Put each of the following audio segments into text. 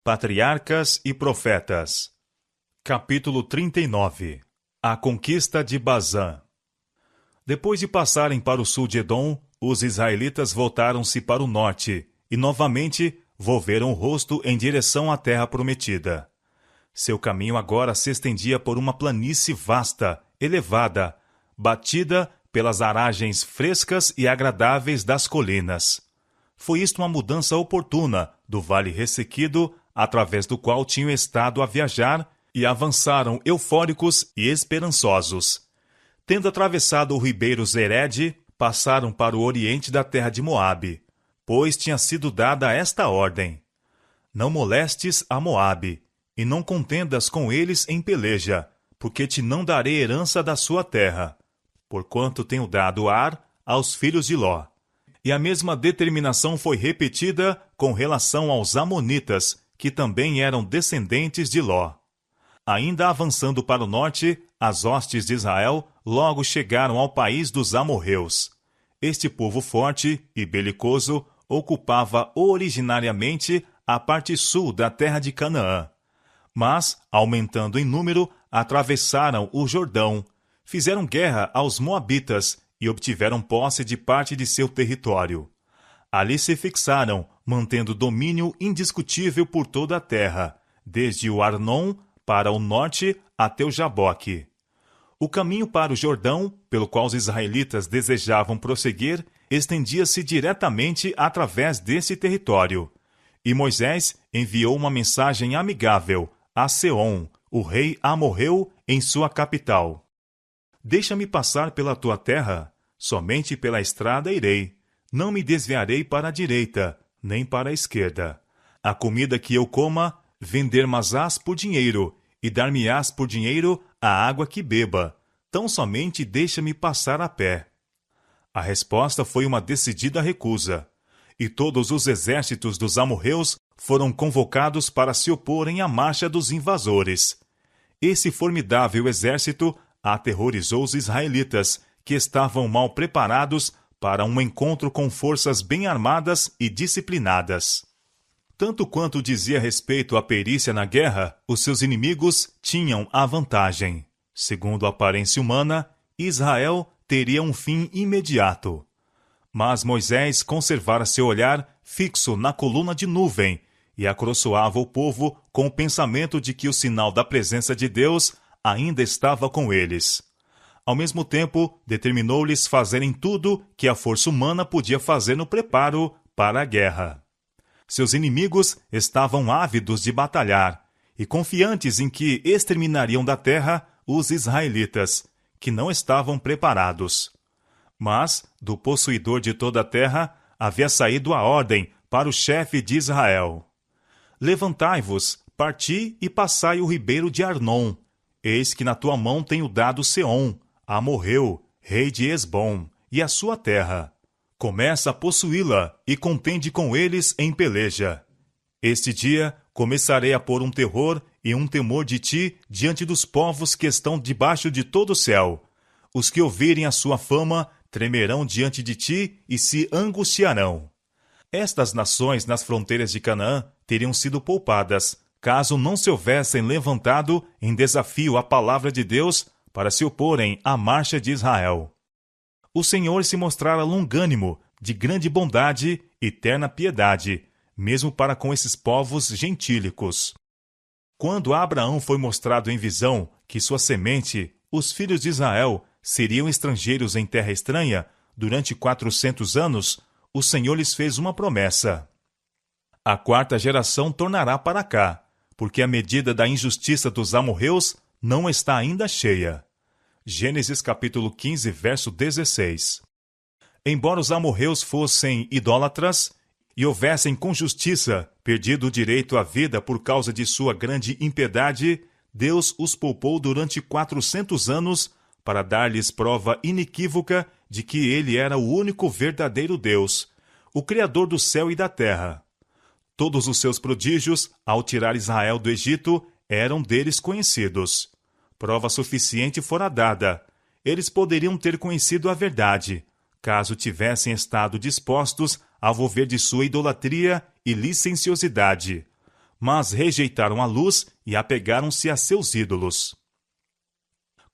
Patriarcas e Profetas. Capítulo 39. A conquista de Bazã. Depois de passarem para o sul de Edom, os israelitas voltaram-se para o norte e novamente volveram o rosto em direção à terra prometida. Seu caminho agora se estendia por uma planície vasta, elevada, batida pelas aragens frescas e agradáveis das colinas. Foi isto uma mudança oportuna do vale ressequido, através do qual tinham estado a viajar, e avançaram eufóricos e esperançosos. Tendo atravessado o ribeiro Zered, passaram para o oriente da terra de Moabe, pois tinha sido dada esta ordem: Não molestes a Moabe, e não contendas com eles em peleja, porque te não darei herança da sua terra, porquanto tenho dado Ar aos filhos de Ló. E a mesma determinação foi repetida com relação aos amonitas, que também eram descendentes de Ló. Ainda avançando para o norte, as hostes de Israel logo chegaram ao país dos amorreus. Este povo forte e belicoso ocupava originariamente a parte sul da terra de Canaã. Mas, aumentando em número, atravessaram o Jordão, fizeram guerra aos moabitas e obtiveram posse de parte de seu território. Ali se fixaram, mantendo domínio indiscutível por toda a terra, desde o Arnon para o norte até o Jaboque. O caminho para o Jordão, pelo qual os israelitas desejavam prosseguir, estendia-se diretamente através desse território. E Moisés enviou uma mensagem amigável a Seom, o rei amorreu, em sua capital. Deixa-me passar pela tua terra, somente pela estrada irei. Não me desviarei para a direita, nem para a esquerda. A comida que eu coma, vender-mas-ás por dinheiro, e dar-me-ás por dinheiro a água que beba. Tão somente deixa-me passar a pé. A resposta foi uma decidida recusa. E todos os exércitos dos amorreus foram convocados para se oporem à marcha dos invasores. Esse formidável exército aterrorizou os israelitas, que estavam mal preparados para um encontro com forças bem armadas e disciplinadas. Tanto quanto dizia respeito à perícia na guerra, os seus inimigos tinham a vantagem. Segundo a aparência humana, Israel teria um fim imediato. Mas Moisés conservara seu olhar fixo na coluna de nuvem e acroçoava o povo com o pensamento de que o sinal da presença de Deus ainda estava com eles. Ao mesmo tempo, determinou-lhes fazerem tudo que a força humana podia fazer no preparo para a guerra. Seus inimigos estavam ávidos de batalhar e confiantes em que exterminariam da terra os israelitas, que não estavam preparados. Mas, do possuidor de toda a terra, havia saído a ordem para o chefe de Israel: Levantai-vos, parti e passai o ribeiro de Arnon. Eis que na tua mão tenho dado Seom, amorreu, rei de Esbom, e a sua terra. Começa a possuí-la e contende com eles em peleja. Este dia começarei a pôr um terror e um temor de ti diante dos povos que estão debaixo de todo o céu. Os que ouvirem a sua fama tremerão diante de ti e se angustiarão. Estas nações nas fronteiras de Canaã teriam sido poupadas, caso não se houvessem levantado em desafio à palavra de Deus para se oporem à marcha de Israel. O Senhor se mostrara longânimo, de grande bondade e terna piedade, mesmo para com esses povos gentílicos. Quando a Abraão foi mostrado em visão que sua semente, os filhos de Israel, seriam estrangeiros em terra estranha, durante 400 anos, o Senhor lhes fez uma promessa: A quarta geração tornará para cá, porque a medida da injustiça dos amorreus não está ainda cheia. Gênesis capítulo 15, verso 16. Embora os amorreus fossem idólatras e houvessem com justiça perdido o direito à vida por causa de sua grande impiedade, Deus os poupou durante 400 anos para dar-lhes prova inequívoca de que ele era o único verdadeiro Deus, o Criador do céu e da terra. Todos os seus prodígios, ao tirar Israel do Egito, eram deles conhecidos. Prova suficiente fora dada. Eles poderiam ter conhecido a verdade, caso tivessem estado dispostos a volver de sua idolatria e licenciosidade. mas rejeitaram a luz e apegaram-se a seus ídolos.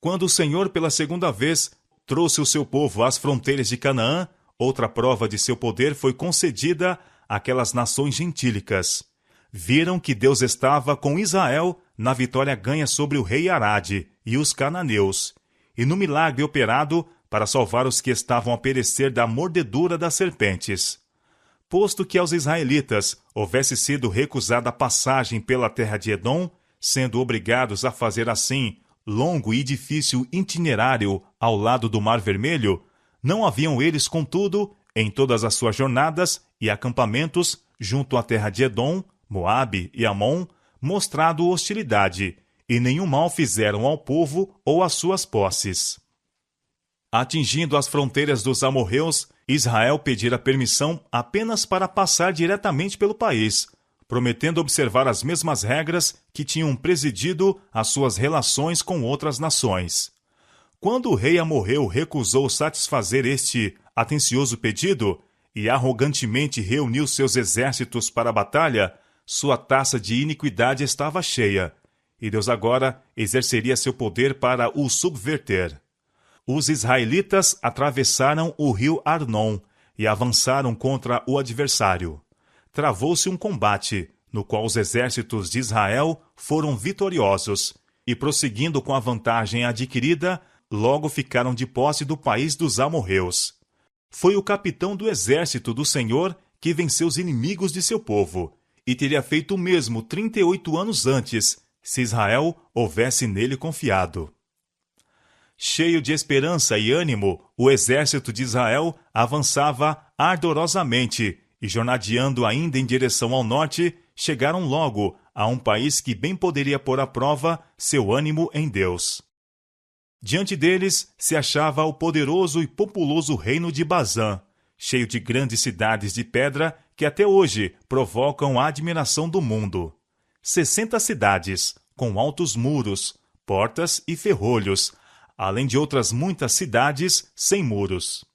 Quando o Senhor, pela segunda vez, trouxe o seu povo às fronteiras de Canaã, outra prova de seu poder foi concedida àquelas nações gentílicas. Viram que Deus estava com Israel na vitória ganha sobre o rei Arade e os cananeus, e no milagre operado para salvar os que estavam a perecer da mordedura das serpentes. Posto que aos israelitas houvesse sido recusada a passagem pela terra de Edom, sendo obrigados a fazer assim longo e difícil itinerário ao lado do Mar Vermelho, não haviam eles, contudo, em todas as suas jornadas e acampamentos junto à terra de Edom, Moabe e Amon, mostrado hostilidade, e nenhum mal fizeram ao povo ou às suas posses. Atingindo as fronteiras dos amorreus, Israel pedira permissão apenas para passar diretamente pelo país, prometendo observar as mesmas regras que tinham presidido as suas relações com outras nações. Quando o rei amorreu recusou satisfazer este atencioso pedido e arrogantemente reuniu seus exércitos para a batalha, sua taça de iniquidade estava cheia, e Deus agora exerceria seu poder para o subverter. Os israelitas atravessaram o rio Arnon e avançaram contra o adversário. Travou-se um combate, no qual os exércitos de Israel foram vitoriosos, e prosseguindo com a vantagem adquirida, logo ficaram de posse do país dos amorreus. Foi o capitão do exército do Senhor que venceu os inimigos de seu povo, e teria feito o mesmo 38 anos antes, se Israel houvesse nele confiado. Cheio de esperança e ânimo, o exército de Israel avançava ardorosamente e, jornadeando ainda em direção ao norte, chegaram logo a um país que bem poderia pôr à prova seu ânimo em Deus. Diante deles se achava o poderoso e populoso reino de Bazã, cheio de grandes cidades de pedra que até hoje provocam a admiração do mundo. 60 cidades, com altos muros, portas e ferrolhos, além de outras muitas cidades sem muros.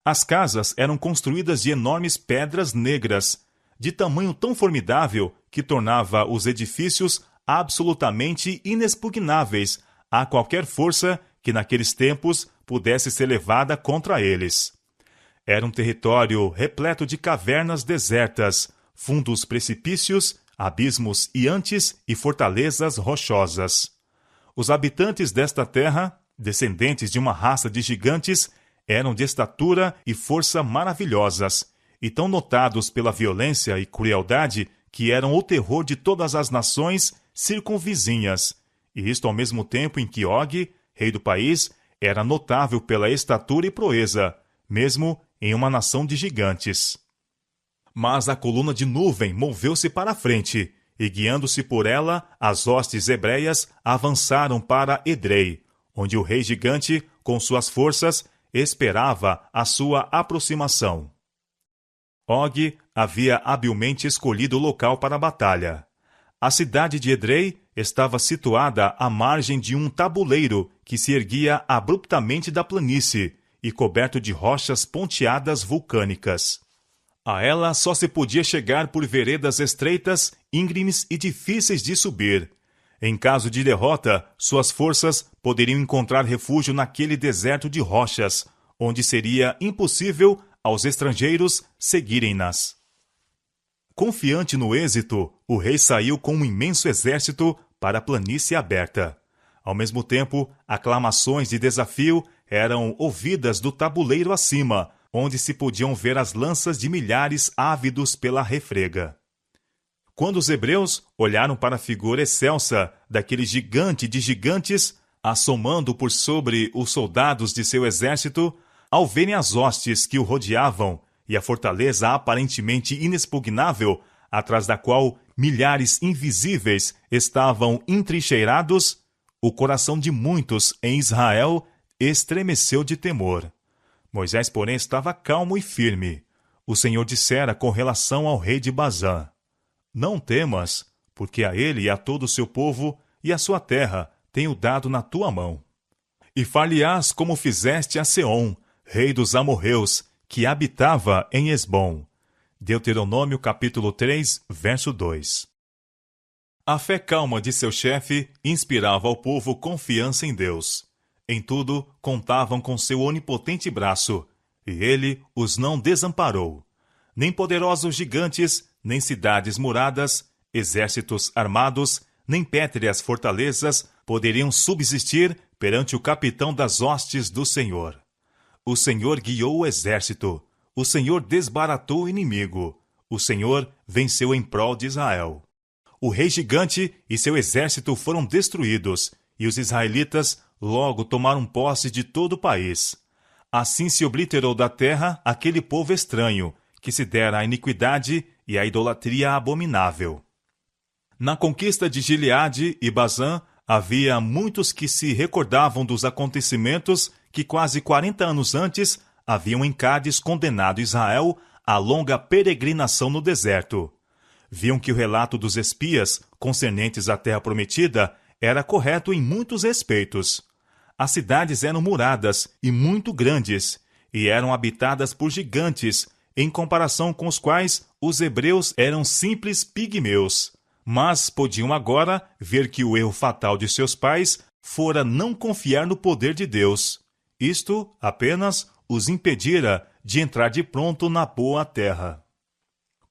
As casas eram construídas de enormes pedras negras, de tamanho tão formidável que tornava os edifícios absolutamente inexpugnáveis a qualquer força que naqueles tempos pudesse ser levada contra eles. Era um território repleto de cavernas desertas, fundos precipícios, abismos iantes e fortalezas rochosas. Os habitantes desta terra, descendentes de uma raça de gigantes, eram de estatura e força maravilhosas, e tão notados pela violência e crueldade que eram o terror de todas as nações circunvizinhas, e isto ao mesmo tempo em que Og, rei do país, era notável pela estatura e proeza, mesmo em uma nação de gigantes. Mas a coluna de nuvem moveu-se para a frente, e guiando-se por ela, as hostes hebreias avançaram para Edrei, onde o rei gigante, com suas forças, esperava a sua aproximação. Og havia habilmente escolhido o local para a batalha. A cidade de Edrei estava situada à margem de um tabuleiro que se erguia abruptamente da planície e coberto de rochas ponteadas vulcânicas. A ela só se podia chegar por veredas estreitas, íngremes e difíceis de subir. Em caso de derrota, suas forças poderiam encontrar refúgio naquele deserto de rochas, onde seria impossível aos estrangeiros seguirem-nas. Confiante no êxito, o rei saiu com um imenso exército para a planície aberta. Ao mesmo tempo, aclamações de desafio eram ouvidas do tabuleiro acima, onde se podiam ver as lanças de milhares ávidos pela refrega. Quando os hebreus olharam para a figura excelsa daquele gigante de gigantes, assomando por sobre os soldados de seu exército, ao verem as hostes que o rodeavam e a fortaleza aparentemente inexpugnável, atrás da qual milhares invisíveis estavam entrincheirados, o coração de muitos em Israel estremeceu de temor. Moisés, porém, estava calmo e firme. O Senhor dissera com relação ao rei de Bazã: Não temas, porque a ele e a todo o seu povo e a sua terra tenho dado na tua mão. E far-lhe-ás como fizeste a Seom, rei dos amorreus, que habitava em Esbom. Deuteronômio capítulo 3, verso 2. A fé calma de seu chefe inspirava ao povo confiança em Deus. Em tudo, contavam com seu onipotente braço, e ele os não desamparou. Nem poderosos gigantes, nem cidades muradas, exércitos armados, nem pétreas fortalezas poderiam subsistir perante o capitão das hostes do Senhor. O Senhor guiou o exército, o Senhor desbaratou o inimigo, o Senhor venceu em prol de Israel. O rei gigante e seu exército foram destruídos, e os israelitas logo tomaram posse de todo o país. Assim se obliterou da terra aquele povo estranho, que se dera à iniquidade e à idolatria abominável. Na conquista de Gileade e Bazã, havia muitos que se recordavam dos acontecimentos que quase 40 anos antes haviam em Cádiz condenado Israel à longa peregrinação no deserto. Viam que o relato dos espias concernentes à terra prometida era correto em muitos respeitos. As cidades eram muradas e muito grandes, e eram habitadas por gigantes, em comparação com os quais os hebreus eram simples pigmeus. Mas podiam agora ver que o erro fatal de seus pais fora não confiar no poder de Deus. Isto apenas os impedira de entrar de pronto na boa terra.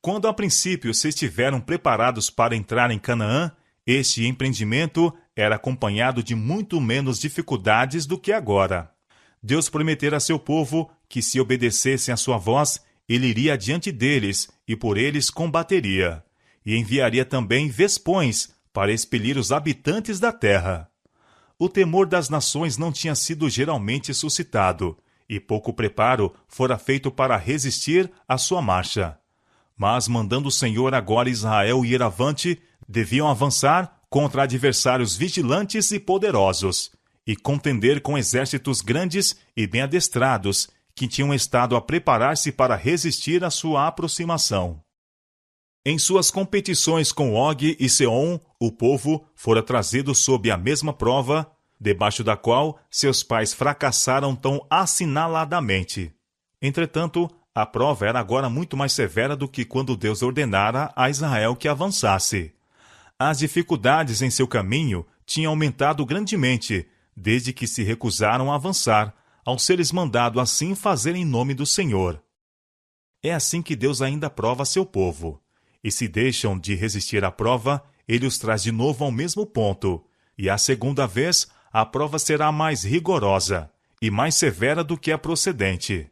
Quando a princípio se estiveram preparados para entrar em Canaã, este empreendimento era acompanhado de muito menos dificuldades do que agora. Deus prometera a seu povo que, se obedecessem à sua voz, ele iria adiante deles e por eles combateria, e enviaria também vespões para expelir os habitantes da terra. O temor das nações não tinha sido geralmente suscitado, e pouco preparo fora feito para resistir à sua marcha. Mas, mandando o Senhor agora Israel ir avante, deviam avançar contra adversários vigilantes e poderosos, e contender com exércitos grandes e bem adestrados, que tinham estado a preparar-se para resistir à sua aproximação. Em suas competições com Og e Seom, o povo fora trazido sob a mesma prova, debaixo da qual seus pais fracassaram tão assinaladamente. Entretanto, a prova era agora muito mais severa do que quando Deus ordenara a Israel que avançasse. As dificuldades em seu caminho tinham aumentado grandemente, desde que se recusaram a avançar, ao ser-lhes mandado assim fazer em nome do Senhor. É assim que Deus ainda prova seu povo. E se deixam de resistir à prova, ele os traz de novo ao mesmo ponto. E a segunda vez, a prova será mais rigorosa e mais severa do que a procedente.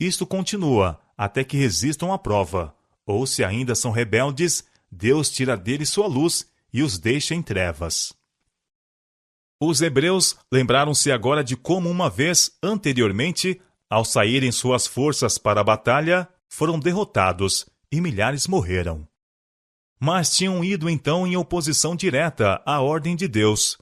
Isto continua até que resistam à prova, ou se ainda são rebeldes, Deus tira deles sua luz e os deixa em trevas. Os hebreus lembraram-se agora de como uma vez, anteriormente, ao saírem suas forças para a batalha, foram derrotados e milhares morreram. Mas tinham ido então em oposição direta à ordem de Deus.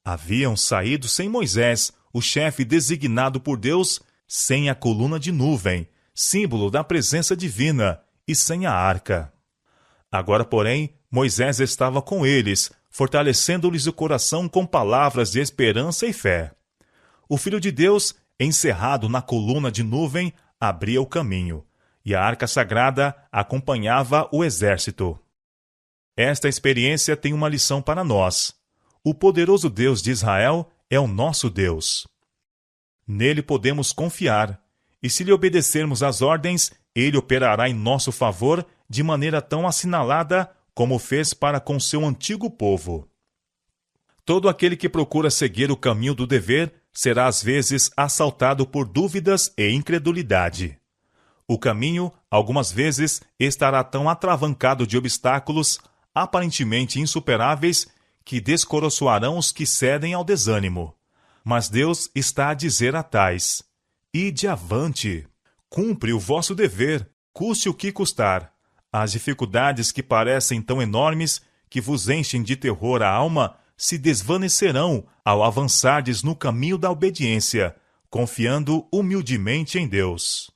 Haviam saído sem Moisés, o chefe designado por Deus, sem a coluna de nuvem, símbolo da presença divina, e sem a arca. Agora, porém, Moisés estava com eles, fortalecendo-lhes o coração com palavras de esperança e fé. O Filho de Deus, encerrado na coluna de nuvem, abria o caminho, e a arca sagrada acompanhava o exército. Esta experiência tem uma lição para nós. O poderoso Deus de Israel é o nosso Deus. Nele podemos confiar, e se lhe obedecermos às ordens, ele operará em nosso favor de maneira tão assinalada como fez para com seu antigo povo. Todo aquele que procura seguir o caminho do dever será às vezes assaltado por dúvidas e incredulidade. O caminho, algumas vezes, estará tão atravancado de obstáculos aparentemente insuperáveis que descoroçoarão os que cedem ao desânimo. Mas Deus está a dizer a tais: ide avante, cumpre o vosso dever, custe o que custar. As dificuldades que parecem tão enormes que vos enchem de terror a alma se desvanecerão ao avançardes no caminho da obediência, confiando humildemente em Deus.